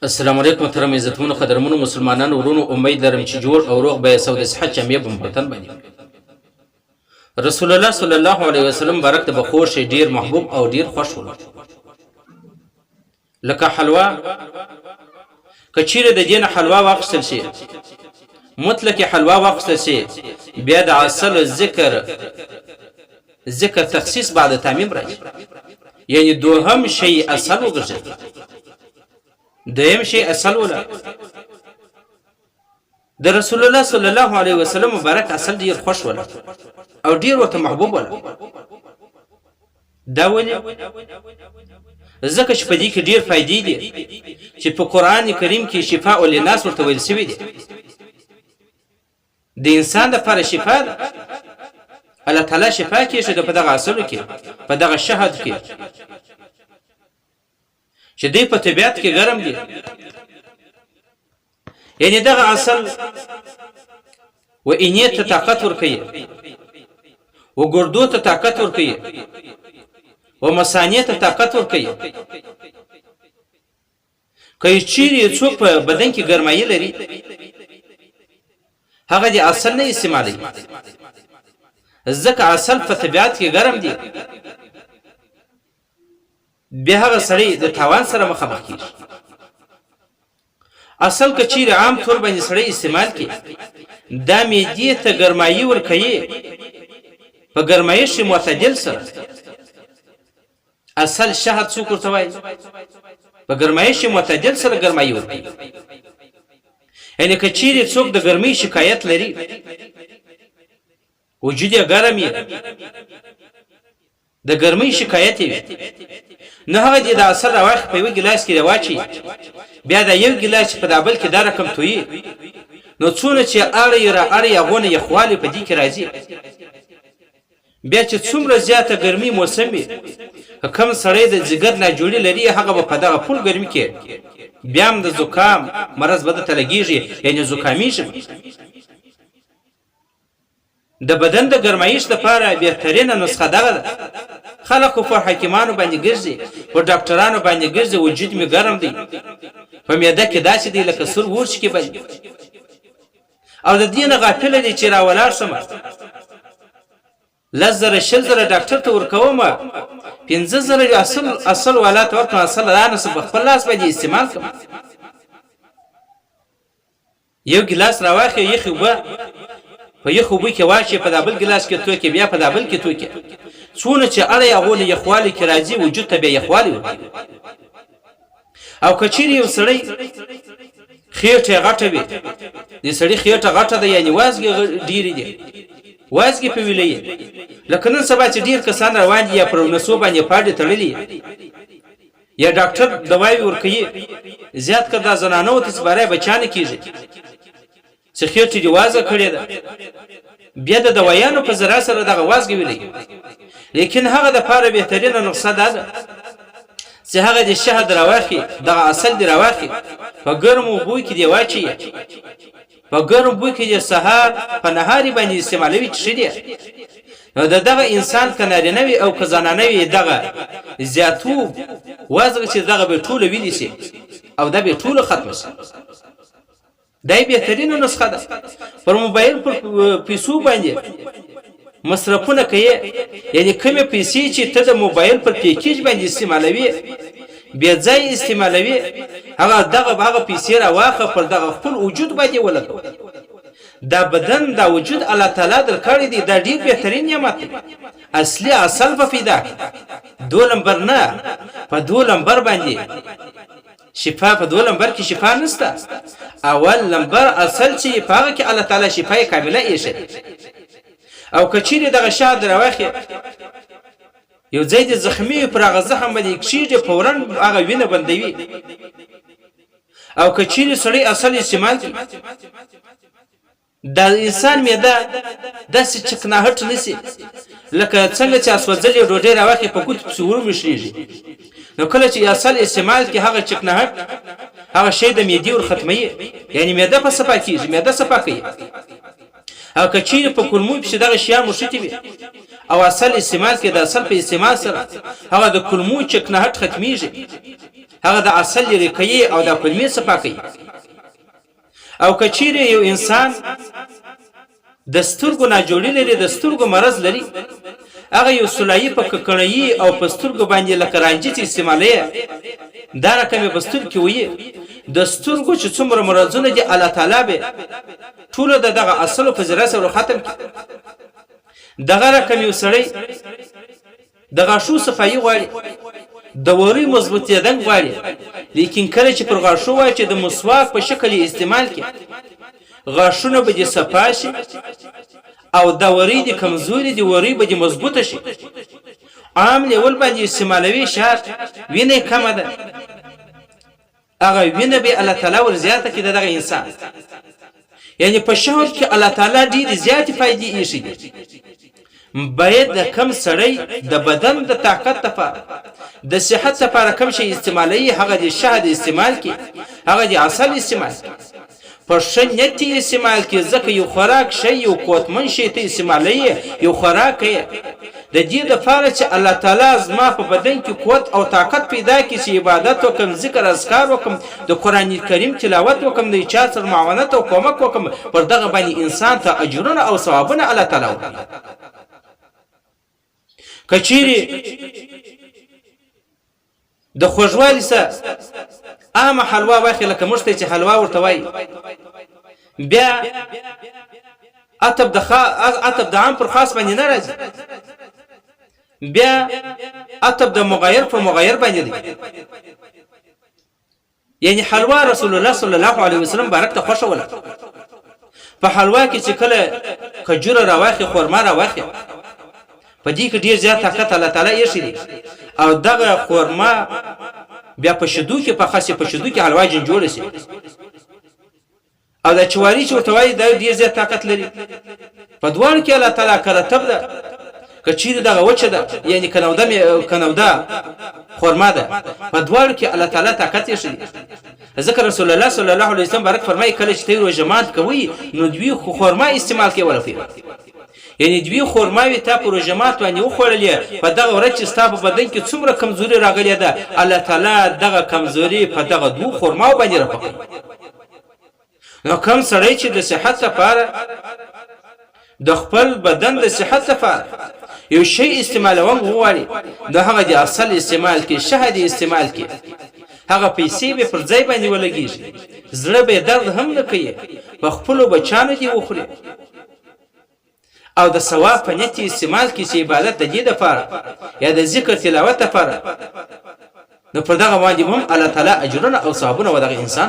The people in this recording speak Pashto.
السلام علیکم محترم عزتمنو قدرمنو مسلمانانو ورونو امید لرم چې جوړ او روغ به سود صحت جامع په وطن باندې رسول الله صلی الله علیه وسلم بارک ته بخوش ډیر محبوب او ډیر خوش و لکه حلوا کچیره د دین حلوا واخستل شي مطلق حلوا واخستل شي بیا د اصل ذکر تخصیص بعد تعمیم راځي یعنی دوهم شی اصل وګرځي دویم شی اصل ولا د رسول الله صلی الله علیه وسلم مبارک اصل ډیر خوش ولا او ډیر ورته محبوب ولا دا ولې ځکه چې په دې کې ډیر فائدې دي چې په قران کریم کې شفاء للناس ورته ویل شوی دي د انسان لپاره شفاء ده الله تعالی شفاء کې شه په دغه اصل کې په دغه شهادت کې چې دی په طبيعت کې ګرم دي یعنی دغه اصل و انیت ته طاقت ورکوي و ګردو ته طاقت ورکوي و مثانیه ته طاقت ورکوي کله چې څوک په بدن کې ګرمایي لري هغه د اصل نه استعمالي ځکه اصل په طبيعت کې ګرم دي بیا هغه سړی د تاوان سره مخامخ کیږي اصل کچیر عام طور باندې سړی استعمال کی دا میدی ته ګرمایي ورکوي په ګرمایش معتدل سره اصل شهد څوک ورته وایي په ګرمایش معتدل سره ګرمایي ورکوي یعنی کچیر څوک د ګرمۍ شکایت لري وجود یې ګرم وي د ګرمۍ شکایت وي نه هغه د اثر راوخ په یو ګلاس کې راوچی بیا دا یو ګلاس په دابل کې دا رقم توي نو څونه چې اړي غونه یخوالي په دې کې راځي بیا چې څومره زیاته ګرمي موسم وي کم سړی د جګر نه جوړی لري هغه په دغه فل ګرمي کې بیا هم د زکام مرز بده تلګیږي یعنی زکامیږي د بدن د ګرمایش لپاره بهترینه نسخه ده خلکو په حکیمانو باندې ګرځي په ډاکټرانو باندې ګرځي وجود می ګرم دی په میده کې داسې دی لکه سر ورش کې باندې او د دین غافل دي چې راولار سم لزر شلزر ډاکټر ته ورکوم 15000 اصل ولات ورته اصل رانه په خپل لاس باندې استعمال کوم یو ګلاس راواخه یخ وبا په یخو بو کې واچي په دابل ګلاس کې توکي بیا په دابل کې توکي څونه چې اړه یغونه یخوالي کې راځي وجود ته به یخوالي او کچيري یو سړی خېټه غټه وي دې سړی خېټه غټه ده یعنی وازګي ډيري دي وازګي په ویلې لکه نن سبا چې ډیر کسان روان دي یا پر نسو باندې پاډې تړلې یا ډاکټر دوايي ورکوي زیات کړه زنانو ته سپاره بچانه کیږي چې خېټه دی وازه کړی ده بیا د دوايانو په ذرا سره دغه وازګي ویلې لیکن هغه د لپاره بهترینه نقصه ده چې هغه د شهد راوخي دغه اصل دی راوخي په ګرمو بوی کې دی واچي په ګرم بوی کې د سحر په نهاري باندې استعمالوي چې دی نو دغه انسان کناري نه وي او کزانانه وي دغه زیاتو وازغه چې دغه به ټوله ویلی شي او دا به ټوله ختم شي دای بهترینه نسخه ده پر موبایل پر پیسو باندې مصرفونه کوي یعنی کومه پیسې چې ته د موبایل پر پیکیج باندې استعمالوي بیا ځای استعمالوي هغه پیسې راواخه پر دغه خپل وجود باندې ولګو دا بدن دا وجود الله تعالی درکړی دی دا ډیر بهترین نعمت دی اصلي اصل په فدا دولمبر نه په دولمبر باندې شفا په دولمبر کې شفا نشته اول لمبر اصل چې پاګه کې الله تعالی شفای کامله یې شه او کچيري دغه شاد راوخي یو زید زخمی پر هغه زخم باندې کشیږي فورن هغه وینه بندوي او کچيري سړی اصل استعمال د انسان میده داسې چکناهټ نسی لکه څنګه چې اسوځلې ډوډۍ راوخي په کوټ څورو مشريږي نو کله چې اصل استعمال کې هغه چکناهټ هغه شی د میدې ور ختمي یعنی میده په صفا کیږي میده صفا کوي او کچیر په کلمو په دغه شیا مشتی وي او اصل استعمال کې د اصل په استعمال سره هغه د کلمو چکناهټ ختميږي هغه د اصل لري کوي او د کلمې صفا کوي. او که چیرې یو انسان د سترګو ناجوړي لري، د سترګو مرض لري، هغه یو سلایي په ککړی او په سترګو باندې لکه رانجیت استعمالوي، دا رقم یې په سترګو وي. د سترګو چې څومره مرضونه دي الله تعالی به ټول دغه اصل په ذره سره ختم کړي. دغه رقم یو سړی د غاښو صفایي غواړي، د وری مضبوطیدن غواړي، لیکن کله چې پر غاښو وای چې د مسواک په شکل استعمال کړي، غاښونه به دې صفا شي او د وری دې کمزوري دي وری به دې مضبوطه شي. عام لیول باندې استعمالوي شرط وینه کمه ده، هغه وینه به الله تعالی ور زیاته کړي دغه انسان. یعنی په شهوت کې الله تعالی ډېر زیاتې فائدې ایښي دي. باید د کم سړی د بدن د طاقت لپاره د صحت لپاره کم شي استعمالوي، هغه د شهد استعمال کړي، هغه د عسل استعمال کړي، په ښه نیت استعمال کړي، ځکه یو خوراک شی یو قوتمن شی ته استعمالوي، یو خوراک یې د دې دپاره چې الله تعالی زما په بدن کې قوت او طاقت پیدا کړي چې عبادت وکم، ذکر اذکار وکم، د قرآن کریم تلاوت وکم، د چا سره معاونت او کومک وکم، پر دغه باندې انسان ته اجرونه او ثوابونه الله تعالی ورکوي. کچيري د خوږوالي سره عامه حلوا واخې لکه موږ ته چې حلوا ورته وایي، بیا عطب د عام پر خاص باندې نه راځي، بیا عطب د مغایر پر مغایر باندې دی. یعنی حلوا رسول الله صلی الله علیه وسلم بارک ته خوښه ولا په حلوا کې چې کله کجوره راواخې، خرما راواخې، په دې کې ډیر زیات طاقت الله تعالی یې شي. او دغه خرما بیا په شدو کې په خاصه په شدو کې حلوا جن جوړ شي. او د چواري چې ورته دا ډیر زیات طاقت لري. په دوار کې الله تعالی کرتب ده، کچیر دغه وچه ده، یعنی کنوده خرما ده، په دوار کې الله تعالی طاقت یې شي. ذکر رسول الله صلی الله علیه وسلم بارک فرمایي کله چې تیر جماعت کوي نو دوی خرما استعمال کوي ولفي، یعنی دوی خرماوي تا پر جماعت باندې وخوړلې، په دغه ورځ چې ستا په بدن کې څومره کمزوري راغلې ده، الله تعالی دغه کمزوري په دغه دوه خرماو باندې راپکوي. نو کوم سړی چې د صحت لپاره د خپل بدن د صحت لپاره یو شی استعمالول غواړي، د هغه د اصل استعمال کې شهد استعمال کې، هغه پیسې به پر ځای باندې ولګیږي، زړه به درد هم نه کوي، په خپل بچانو دی وخوري او د ثواب په نیت استعمال کې چې عبادت د دې لپاره یا د ذکر تلاوت لپاره، نو پر دغه باندې هم الله تعالی اجرونه او ثوابونه ودغه انسان